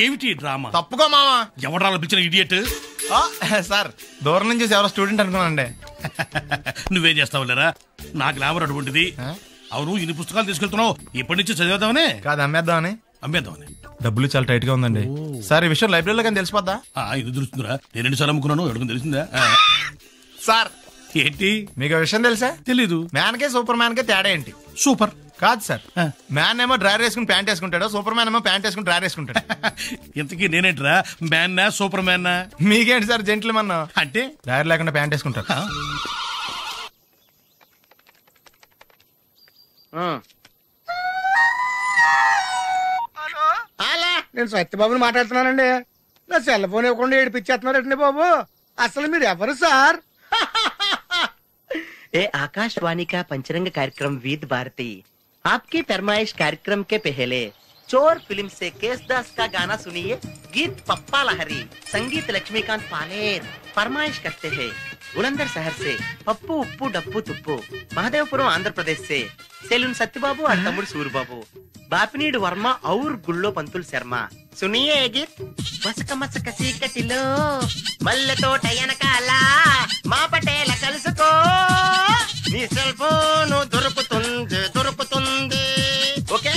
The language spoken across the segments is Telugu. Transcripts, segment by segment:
ఏమిటి డ్రామా? తప్పుకో మావా. ఎవరు పిలిచిన ఇడియట్? సార్ దూరం నుంచి ఎవరో స్టూడెంట్ అనుకున్నానండి. నువ్వేం చేస్తావు లేరా? నా గ్లామర్ అటువంటిది. అవును, ఇన్ని పుస్తకాలు తీసుకెళ్తున్నావు, ఇప్పటి నుంచి చదివేద్దామనే కాదు అమ్మేద్దామని. అమ్మేద్దామని. డబ్బులు చాలా టైట్ గా ఉందండి సార్. ఈ విషయం లైబ్రరీలో కానీ తెలిసిపోద్దా? ఇది తెలుస్తుందిరా, నేను 2 సార్లు అమ్ముకున్నాను. ఎడుకుని తెలిసిందా సార్? ఏంటి మీకు విషయం తెలుసా? తెలీదు. మ్యాన్ కే సూపర్ మ్యాన్ కే తేడా ఏంటి? సూపర్ కాదు సార్, మ్యాన్ ఏమో డ్రైవర్ వేసుకుని ప్యాంట్ వేసుకుంటాడు, సూపర్ మ్యాన్ ఏమో ప్యాంట్ వేసుకుని డ్రైవర్ వేసుకుంటాడు. ఇంతకీ నేనేంట్రా, మ్యాన్నా సూపర్ మ్యాన్నా? మీకేంటి సార్ జెంట్లు మన్నా? అంటే డ్రైవర్ లేకుండా ప్యాంట్ వేసుకుంటారు. నేను సత్యబాబుని మాట్లాడుతున్నానండి. నా సెల్ ఫోన్ ఇవ్వకుండా ఏడిపించేస్తున్నారండి బాబు. అసలు మీరు ఎవరు సార్? ए आकाशवाणी का पंचरंग कार्यक्रम विद भारती आपकी फरमाइश कार्यक्रम के पहले चोर फिल्म से केसदास का गाना सुनिए. गीत पप्पा लहरी, संगीत लक्ष्मीकांत पालेर. फरमाइश करते हैं बुलंदर शहर से पप्पू उप्पू डप्पू तुप्पू, महादेवपुरम आंध्र प्रदेश से सेलून सत्यबाबू और तमुड़ सूरबाबू, बापिनीड वर्मा और गुल्लो पंतुल शर्मा. सुनिए ये गीत. मसक मसक सीकटिलो मल्ले तो टयनकाला మా పటేల కలుసుకో నీ సెల్ ఫోన్ దొరుకుతుంది. Okay.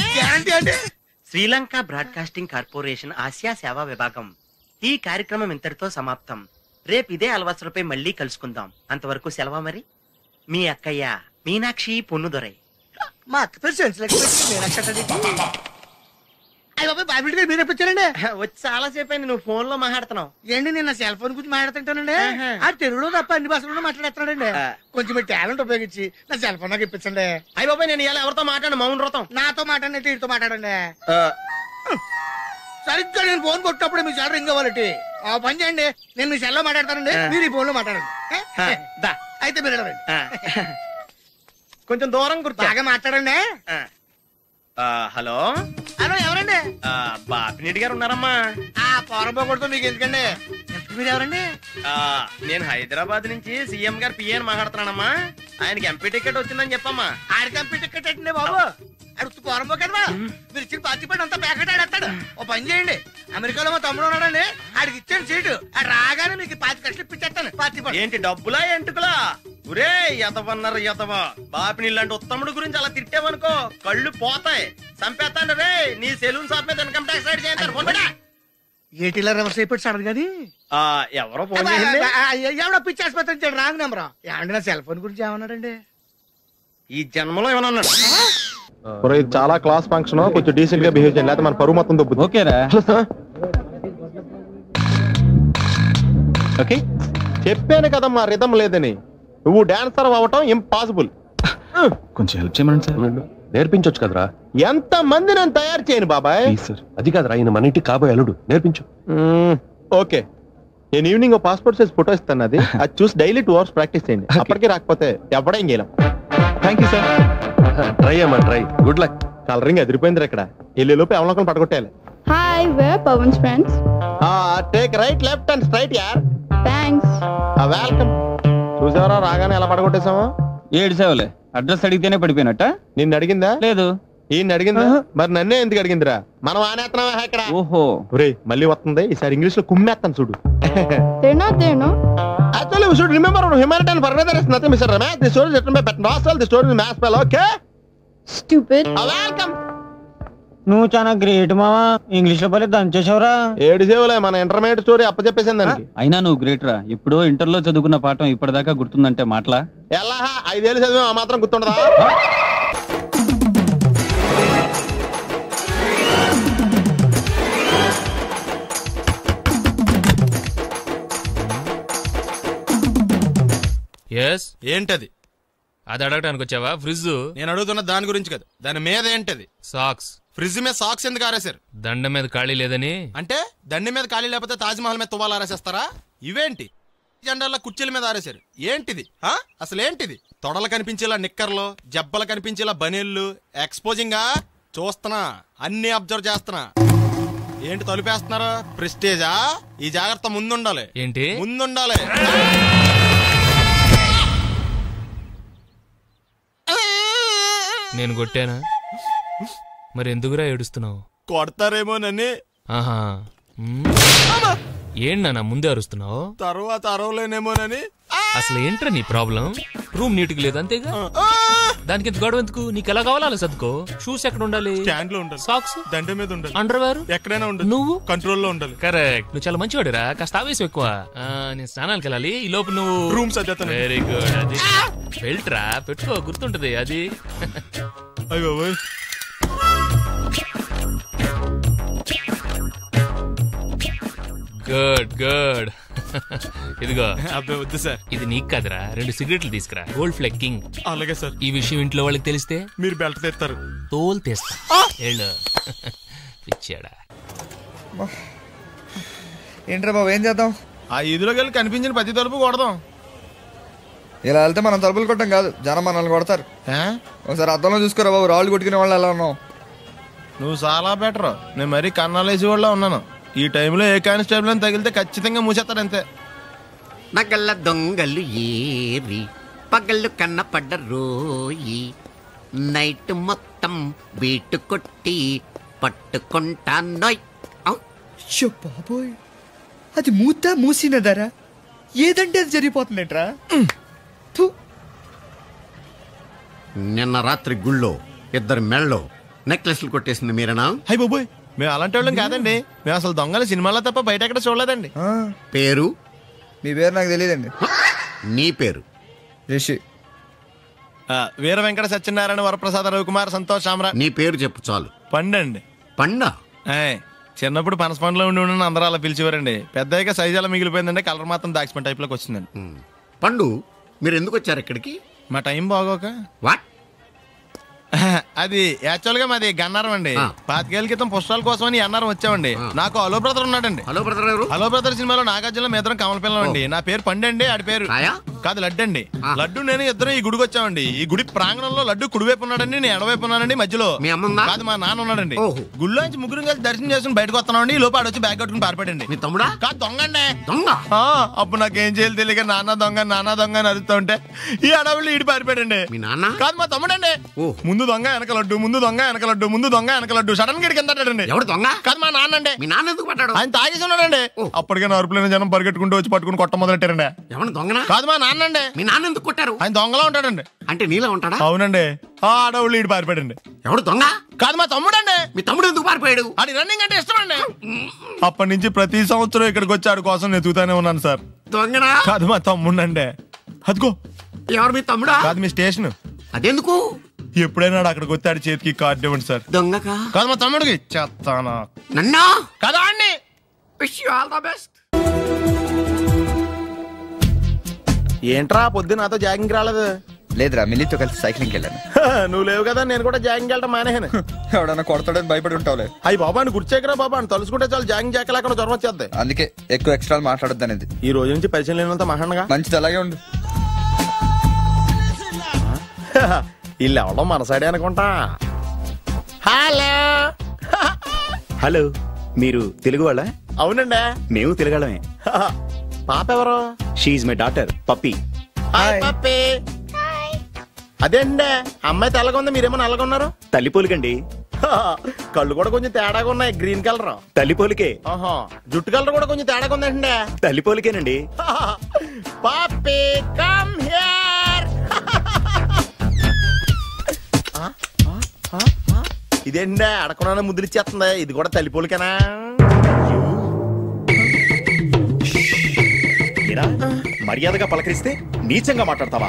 Sri Lanka broadcasting corporation Asia సేవా విభాగం. ఈ కార్యక్రమం ఇంతటితో సమాప్తం. రేపు ఇదే అలవాసులపై మళ్ళీ కలుసుకుందాం. అంతవరకు సెలవా మరి. మీ అక్కయ్య మీనాక్షి పొన్నుదొరై. మా అక్క పేరు సెన్స్ అయ్య బాబు బాబీ గారు మీరు ఎప్పుడండి? వచ్చి చాలా సేపు అయింది. నువ్వు ఫోన్ లో మాట్లాడుతున్నావు ఏంటి? నేను నా సెల్ ఫోన్ గురించి మాట్లాడుతుంటానండి. ఆ తెలుగులో తప్ప అన్ని భాషల్లో మాట్లాడుతున్నాడండి. కొంచెం మీ టాలెంట్ ఉపయోగించి నా సెల్ ఫోన్ నాకు ఇప్పించండి. అయ్య బాబాయ్ నేను ఇలా ఎవరితో మాట్లాడు? మౌన్ వ్రతం. నాతో మాట్లాడినట్టు వీటితో మాట్లాడండి. సరిగ్గా నేను ఫోన్ కొట్టినప్పుడు మీ సెల్ రింగ్ అవ్వాలంటే ఆ పని చేయండి. నేను మీ సెల్ లో మాట్లాడతానండి, మీరు ఈ ఫోన్ లో మాట్లాడండి. అయితే మీరు వెళ్ళండి. కొంచెం దూరం కూర్చో. బాగా మాట్లాడండి. హలో హలో, ఎవరండి? బాపినీటి గారు ఉన్నారమ్మా? ఆ పోరపోకూడదు మీకు ఎందుకండి. మీరు ఎవరండి? నేను హైదరాబాద్ నుంచి సీఎం గారు పిఏ అని మాట్లాడుతున్నానమ్మా. ఆయనకి ఎంపీ టికెట్ వచ్చిందని చెప్పమ్మా. ఆడికి ఎంపీ టికెట్ అండి బాబు. అడుగుతూ పోరంపో కదవా, మీరు ఇచ్చిన పార్టీ పడి అంతా ప్యాకెట్ ఆడేస్తాడు. ఓ పని చేయండి, అమెరికాలో మా తమ్ముడు ఉన్నాడండి, ఆడికి ఇచ్చాను సీటు. ఆడు రాగానే మీకు 5 లక్షలు ఇప్పించేస్తాను పార్టీ పడి. ఏంటి డబ్బులా ఎంటుకులా? ఒరే ఎదవన్నారు ఎదవ. బాపిని ఇలాంటి ఉత్తముడు గురించి అలా తిట్టావనుకో కళ్ళు పోతాయి. చంపేస్తాను రే. నీ సెలూన్ షాప్ మీద ఇన్కమ్ ట్యాక్స్ రైడ్ చేస్తారు. ఏటీలో రివర్స్ అయిపోయి సడన్ గది ఎవరో ఫోన్ చేయండి. ఎవడో పిచ్చి ఆసుపత్రి ఇచ్చాడు, రాంగ్ నెంబర్. ఏమండి నా సెల్ ఫోన్ గురించి ఏమన్నాడండి? ఈ జన్మలో ఏమన్నా అన్నాడు? చాలా క్లాస్ ఫంక్షన్, కొంచెం డీసెంట్ గా బిహేవ్ చేయాలి, లేకపోతే మన పరువు మొత్తం దొబ్బుతుంది. ఓకేరా? ఓకే చెప్పాను కదమ్మా రిథం లేదని. నువ్వు డాన్సర్ అవ్వటం ఇంపాసిబుల్. కొంచెం హెల్ప్ చేయమని సార్. నేర్పించొచ్చు కదరా. ఎంత మంది నేను తయారు చేయను బాబాయ్. సార్ అది కాదురా, ఆయన మన ఇంటికి కాబోయే అల్లుడు, నేర్పించు. ఓకే, నేను ఈవినింగ్ పాస్పోర్ట్ సైజ్ ఫోటో ఇస్తాను. అది చూసి డైలీ 2 hours ప్రాక్టీస్ చేయండి. అప్పటికి రాకపోతే ఎవడేం చేయలేం. Thank you sir. ట్రై అమ్మా ట్రై. Good luck. కలరింగ్ అదిరిపోయింది ఇక్కడ. వెళ్ళేలోపు ఎవరినొకరు పడగొట్టాలి. Hi, we're Pawan's friends. Take right left and straight యార్. Thanks. వెల్కమ్. చూసావరా రాగానే ఎలా పడగొట్టేసామో. 7 సేవలే. అడ్రస్ అడిగితేనే పడిపోయినట్ట. నిన్ను అడిగిందా? లేదు. ఈయన అడిగిందా? మరి నన్నే ఎందుకు అడిగిందిరా? మనం ఆనేస్తున్నావా ఇక్కడ? ఓహో ఒరే మళ్ళీ వస్తుంది. ఈసారి ఇంగ్లీష్ లో కుమ్మేస్తాను చూడు. They're not there, no? Actually, we should remember humanitarian for weather is nothing, Mr. Ramesh. The story is written by Pat Nostril. The story is mass spell, okay? Stupid. Welcome. నువ్వు చాలా గ్రేట్ మావా. ఇంగ్లీష్ లో పని దంచేసావురా. 7 సేవలే. మన ఇంటర్మీడియట్ స్టోరీ అప్పచెప్పేసింది దానికి. అయినా నువ్వు గ్రేట్ రా. ఎప్పుడో ఇంటర్ లో చదువుకున్న పాఠం ఇప్పటిదాకా గుర్తుందంటే మాటలా? ఎలా 5 ఏళ్ళు చదివా ఆ మాత్రం గుర్తుండదా? ఏంటది? అది అడగటానికి వచ్చావా? ఫ్రిడ్జ్. నేను అడుగుతున్న దాని గురించి కదా, దాని మీద ఏంటది? సాక్స్. ఫ్రిడ్జ్ మీద సాక్స్ ఎందుకు ఆరేశారు? దండ మీద ఖాళీ లేదని. అంటే దండి మీద ఖాళీ లేకపోతే తాజ్మహల్ మీద తువ్వాలు ఆరేసేస్తారా? ఇవేంటి జెండాల కుర్చీల మీద ఆరేశారు? ఏంటిది అసలు ఏంటిది? తొడలు కనిపించేలా నిక్కర్లు, జబ్బలు కనిపించేలా బనీళ్లు, ఎక్స్పోజింగ్ చూస్తున్నా, అన్ని అబ్జర్వ్ చేస్తున్నా. ఏంటి తలుపేస్తున్నారు? ప్రెస్టేజా? ఈ జాగ్రత్త ముందుండాలి. ఏంటి ముందుండాలి? నేను కొట్టానా? మరి ఎందుకురా ఏడుస్తున్నావు? కొడతారేమో నన్ను. ఆహా ఏంటన్నా ముందే అరుస్తున్నావు? తర్వాత అరవలేనేమోనని. అసలు ఏంట్రా నీ ప్రాబ్లం? రూమ్ నీట్ గా లేదు అంతేగా, దానికి ఎంత గొడవ ఎందుకు? నీకు ఎలా కావాలో అలా సర్దుకో. షూస్ ఎక్కడ ఉండాలి? స్టాండ్ లో ఉండాలి. సాక్స్ దండ మీద ఉండాలి. అండర్వేర్ ఎక్కడైనా ఉండాలి. నువ్వు కంట్రోల్లో ఉండాలి. కరెక్ట్, నువ్వు చాలా మంచివాడురా. కాస్త ఆవేశం ఎక్కువ. నేను స్నానానికి వెళ్ళాలి, ఈ లోపు నువ్వు రూమ్ సర్దేస్తాను. Very good. అది బెల్ట్రా పెట్టుకో, గుర్తుంటది అది. అయ్యో గుడ్ గుడ్. ఇదిగో అబ్బాయి వద్దు సార్. ఇది నీకు కాదురా, 2 సిగరెట్లు తీసుకురా. Gold Flake King. అలాగే సార్. ఈ విషయం ఇంట్లో వాళ్ళకి తెలిస్తే మీరు బెల్ట్ తెస్తారు. తోలు తీస్తా. పిచ్చాడా. ఏంట్రా బాబు, ఏం చేద్దాం? ఆ ఈదులోకి వెళ్ళి కనిపించిన ప్రతి తలుపు కొడదాం. ఇలా వెళ్తే మనం తలుపులు కొట్టం కాదు, జనం మనల్ని కొడతారు. ఒకసారి అద్దంలో చూసుకోరా బాబు, రాళ్ళు కొట్టుకునే వాళ్ళు ఎలా ఉన్నావు? నువ్వు చాలా బెటర్. నేను మరీ కన్నాలేసి వాళ్ళ ఉన్నాను. ఈ టైంలో ఏ కానిస్టేబుల్ అని తగిలితే ఖచ్చితంగా మూసేస్తాడు అంతే. నగల దొంగలు ఏరి పగళ్ళు కన్నపడ్డ రోయి, నైట్ మొత్తం బీటు కొట్టి పట్టుకుంటానోయ్. బాబోయ్, అది మూసినదరా, ఏదంటే అది జరిగిపోతుందేంట్రా. నిన్న రాత్రి గుళ్ళో 2 మెళ్ళలో నెక్లెస్లు కొట్టేసింది మీరేనా? హై బాబోయ్, మేము అలాంటి వాళ్ళం కాదండి. మేము అసలు దొంగలు సినిమాలో తప్ప బయట ఎక్కడ చూడలేదండి. పేరు? మీ పేరు నాకు తెలియదండి. నీ పేరు? రిషి. వీర వెంకట సత్యనారాయణ వరప్రసాద రవికుమార్ సంతోష్ సామ్రా. నీ పేరు చెప్పు చాలు. పండండి. పండా? చిన్నప్పుడు పనస పండులో ఉండి అందరూ అలా పిలిచేవారండి. పెద్దగా సైజ్ అలా మిగిలిపోయిందండి, కలర్ మాత్రం దాక్సిపెన్ టైప్ లోకి వచ్చిందండి. పండు, మీరు ఎందుకు వచ్చారు ఇక్కడికి? మా టైం బాగోక. వాట్? అది యాక్చువల్ గా మాది గన్నారం అండి. 25 ఏళ్ల క్రితం పుష్పాల కోసం అని అన్నారం వచ్చామండి. నాకు హలో బ్రదర్ ఉన్నాడండి. హలో బ్రదర్ ఎవరు? హలో బ్రదర్ సినిమాలో నాగార్జున మేదరం కమల పిల్లం అండి. నా పేరు పండండి, ఆడి పేరు కాదు లడ్డు అండి. లడ్డు నేను ఇద్దరు ఈ గుడికి వచ్చామండి. ఈ గుడి ప్రాంగణంలో లడ్డు కుడివైపు ఉన్నాడండి, నేను ఎడవైపు ఉన్నానండి. మధ్యలో కాదు మా నాన్న ఉన్నాడండి. గుళ్ళోంచి ముగ్గురు కలిసి దర్శనం చేసుకుని బయటకు వస్తున్నామండి. ఈ లోపు ఆడొచ్చి బ్యాగ్ కట్టుకుని పారిపడండి. మీ తమ్ముడా? కాదు దొంగ అండి. దొంగ? అప్పుడు నాకేం చేయాలి తెలియక నాన్న దొంగ అని అరుస్తూ ఉంటే ఈ అడవులు ఈడి పారిపోయాడండి. మీ నాన్న? కాదు మా తమ్ముడండి. ముందు దొంగ వెనక లడ్డు, ముందు దొంగ వెనక లడ్డు, ముందు దొంగ వెనక లడ్డు. సడన్ గా కిందండి. ఎవరు దొంగ? కాదు మా నాన్న అండి. మీ నాన్న ఎందుకు పడ్డాడు? ఆయన తాగేసి ఉన్నాడండి. అప్పటికే అరుపులైన జనం పరిగెట్టుకుంటూ వచ్చి పట్టుకుని కొట్ట మొదలెట్టారండి. ఎవరు దొంగనా? కాదు మా నాన్న అండి. మీ నాన్న ఎందుకు కొట్టారు? ఆయన దొంగలా ఉంటాడండి. అంటే నీలా ఉంటాడా? అవునండి. ఆ అడవులు ఈడు పారిపోయాడండి. ఎవడు దొంగ? కాదు మా తమ్ముడండి. మీ తమ్ముడు ఎందుకు పారిపోయాడు? అది రన్నింగ్ అంటే ఇష్టం అండి. అప్పటి నుంచి ప్రతి సంవత్సరం ఇక్కడికి వచ్చి ఆడి కోసం నేను ఎదుగుతానే ఉన్నాను సార్. దొంగనా? కాదు మా తమ్ముడండి. అదిగో. ఎవరు మీ తమ్ముడా? కాదు మీ స్టేషన్. అదెందుకు? ఎప్పుడైనా అక్కడికి వచ్చాడు చేతికి కార్డు ఇవ్వండి సార్. దొంగకా? కాదు మా తమ్ముడికి. చెత్తానా? నన్నా? కదా అండి. Wish you all the best. ఏంట్రా పొద్దు నాతో జాగింగ్ రాలేదు? లేదురా, మిల్లితో కలిసి సైక్లింగ్ వెళ్ళాను. నువ్వు లేవు కదా, నేను కూడా జాగింగ్ వెళ్ళడం మానేహాను. ఎవడన్నా కొడతాడని భయపడి ఉంటావులే. అయ్యి బాబా అని గుర్చేకరా బాబా అని తలుసుకుంటే చాలు జాగింగ్ చేయలేకుండా జ్వరం వచ్చేద్ది. అందుకే ఎక్కువ ఎక్స్ట్రా మాట్లాడొద్దు అనేది. ఈ రోజు నుంచి పరిచయం లేనంత మహాన్గా మంచిది, అలాగే ఉండు. వీళ్ళు ఎవడో మన సైడే అనుకుంటా. హలో హలో, మీరు తెలుగు వాళ్ళ? అవునండి, మేము తెలుగాళ్ళమే. పాప ఎవరు? షీఈ్ మై డాటర్ పప్పి. పప్పి. అదేండి అమ్మాయి తెల్లగా ఉంది, మీరేమో నల్లగా ఉన్నారు. తల్లి పోలికండి. కళ్ళు కూడా కొంచెం తేడాగా ఉన్నాయి, గ్రీన్ కలర్. తల్లి పోలికే. జుట్టు కలర్ కూడా కొంచెం తేడాగా ఉందండి. తల్లి పోలికేనండి. పప్పి కమ్ హియర్. ఇదేంటే అడగకుండా ముద్రిచ్చేస్తుంది. ఇది కూడా తల్లి పోలికేనా? మర్యాదగా పలకరిస్తే నీచంగా మాట్లాడతావా?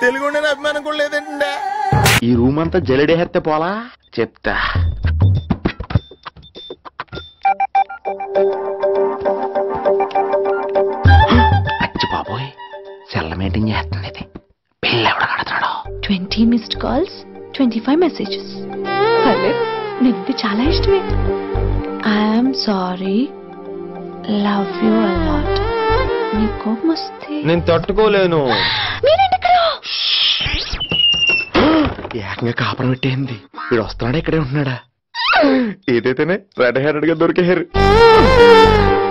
తెలుగు అభిమానం కూడా లేదండి. ఈ రూమ్ అంతా జలడేహెత్తే పోలా చెప్తా. అచ్చి బాబోయ్, సెల్ల మీటింగ్ చేస్తుంది. ఇది పిల్ల ఎవడ కడతాడో. 20 మిస్డ్ కాల్స్, 25 మెసేజెస్. నీకు చాలా ఇష్టమే. I'm sorry, love you a lot. నీ కోపం వస్తే నేను తట్టుకోలేను. ఏకంగా కాపురం పెట్టేయింది. వీడు వస్తున్నాడా, ఇక్కడే ఉంటున్నాడా? ఏదైతేనే రెడ్ హెయిర్డ్ గా దొరికేహారు.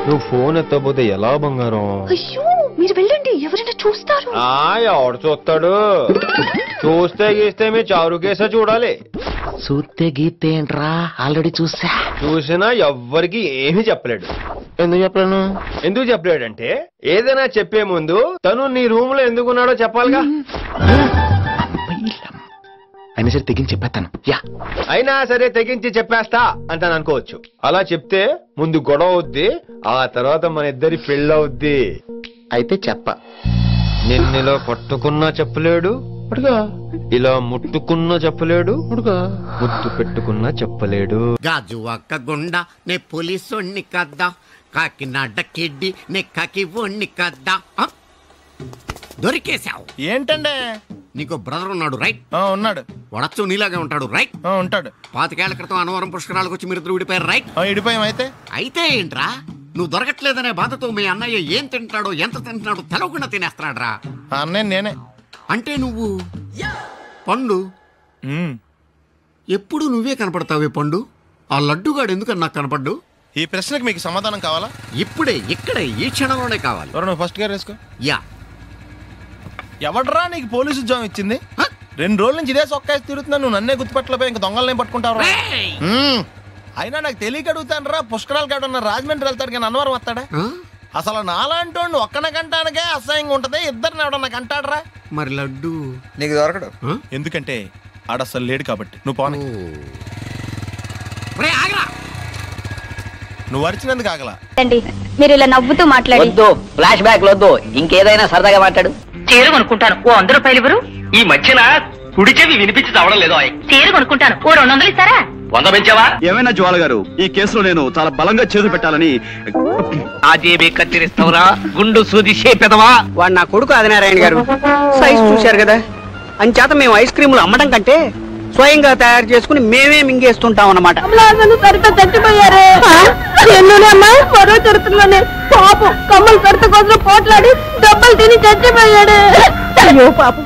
నువ్వు ఫోన్ ఎత్తకపోతే ఎలా బంగారం? అయ్యో, మీరు వెళ్ళండి, ఎవరైనా చూస్తారు. ఎవడు చూస్తాడు? చూస్తే గీస్తే మీ చారు కేసే చూడాలి. చూస్తే గీతే ఏంట్రా ఆల్రెడీ చూసినా ఎవ్వరికి ఏమీ చెప్పలేడు. ఎందుకు చెప్పలేడంటే ఏదైనా చెప్పే ముందు తను నీ రూమ్ లో ఎందుకున్నాడో చెప్పాలిగా. అయినా సరే తెగించి చెప్పేస్తాను. అయినా సరే తెగించి చెప్పేస్తా అంటాను అనుకోవచ్చు. అలా చెప్తే ముందు గొడవ అవుద్ది, ఆ తర్వాత మన ఇద్దరి పెళ్ళవుద్ది. అయితే చెప్ప. నిన్నిలా పట్టుకున్నా చెప్పలేడు, ఇలా ముట్టుకున్నా చెప్పలేడు, ముద్దు పెట్టుకున్నా చెప్పలేడు. గాజు అక్క గుండా నే పోలీసోణ్ణి కద్దా, కాకినాడ కిడ్డి నే కాకి ఓణ్ణి కద్దా. దొరికేశావు. ఏంటండే? నీకు బ్రదర్ ఉన్నాడు రైట్? ఉన్నాడు. వడచ్చు నీలాగే ఉంటాడు రైట్? ఉంటాడు. 25 ఏళ్ల క్రితం అనవరం పుష్కరాలకు వచ్చి మీరిద్దరు విడిపోయారు రైట్? విడిపోయాం. అయితే ఏంట్రా నువ్వు దొరకట్లేదనే బాధతో మీ అన్నయ్య ఏం తింటాడో ఎంత తింటున్నాడో తెలవకుండా తినేస్తాడ్రా. అన్నయ్య నేనే. అంటే నువ్వు పండు ఎప్పుడు నువ్వే కనపడతావే పండు. ఆ లడ్డుగాడు ఎందుకని నాకు కనపడ్డు? ఈ ప్రశ్నకు మీకు సమాధానం కావాలా? ఇప్పుడే ఇక్కడే ఈ క్షణంలోనే కావాలి. నువ్వు ఫస్ట్ గా వేసుకో. ఎవడ్రా నీకు పోలీసు ఉద్యోగం ఇచ్చింది? 2 రోజుల నుంచి ఇదే సొక్కా తిరుగుతున్నా, నువ్వు నన్నే గుర్తుపట్టలేపోయి ఇంక దొంగలనే పట్టుకుంటావు. అయినా నాకు తెలియక అడుగుతాను రా, పుష్కరాలు కాడున్న రాజమండ్రి వెళ్తాడు కానీ అన్నవరం వస్తాడా? అసలు నాలాంటి వాడిని ఒక్కన కంటానికే అసహ్యంగా ఉంటది, ఇద్దరిని ఎవడన్నా కంటాడరా? మరి లడ్డు నీకు దొరకడు. ఎందుకంటే ఆడ అసలు లేడు కాబట్టి. నువ్వు పోనీ. నువ్వు అరిచినందుకు ఆగలా. మీరు ఇలా నవ్వుతూ మాట్లాడి ఫ్లాష్ బ్యాక్ వద్దు, ఇంకేదైనా సరదాగా మాట్లాడు. చీర కొనుక్కుంటాను, ఓ 100 రూపాయలు ఇవ్వరు? ఈ మధ్యన కుడి చెవి వినిపించి చావడం లేదు. చీర కొనుక్కుంటాను, ఓ 200 ఇస్తారా? 100 పెంచావా? ఏమైనా జ్వాల గారు, ఈ కేసులో నేను చాలా బలంగా చేతులు పెట్టాలని. ఆజేబీ కత్తిరిస్తావురా గుండు సూది చేపెదవా? వాడు నా కొడుకు ఆదినారాయణ గారు. సైజ్ చూశారు కదా, అంచేత మేము ఐస్ క్రీములు అమ్మడం కంటే స్వయంగా తయారు చేసుకుని మేమే మింగేస్తుంటాం అన్నమాట. చచ్చిపోయారే మరో చరిత్రలోనే పాపం కమ్మలు కడత కోసం పోట్లాడి దెబ్బలు తిని చచ్చిపోయాడు. అయ్యో పాపం.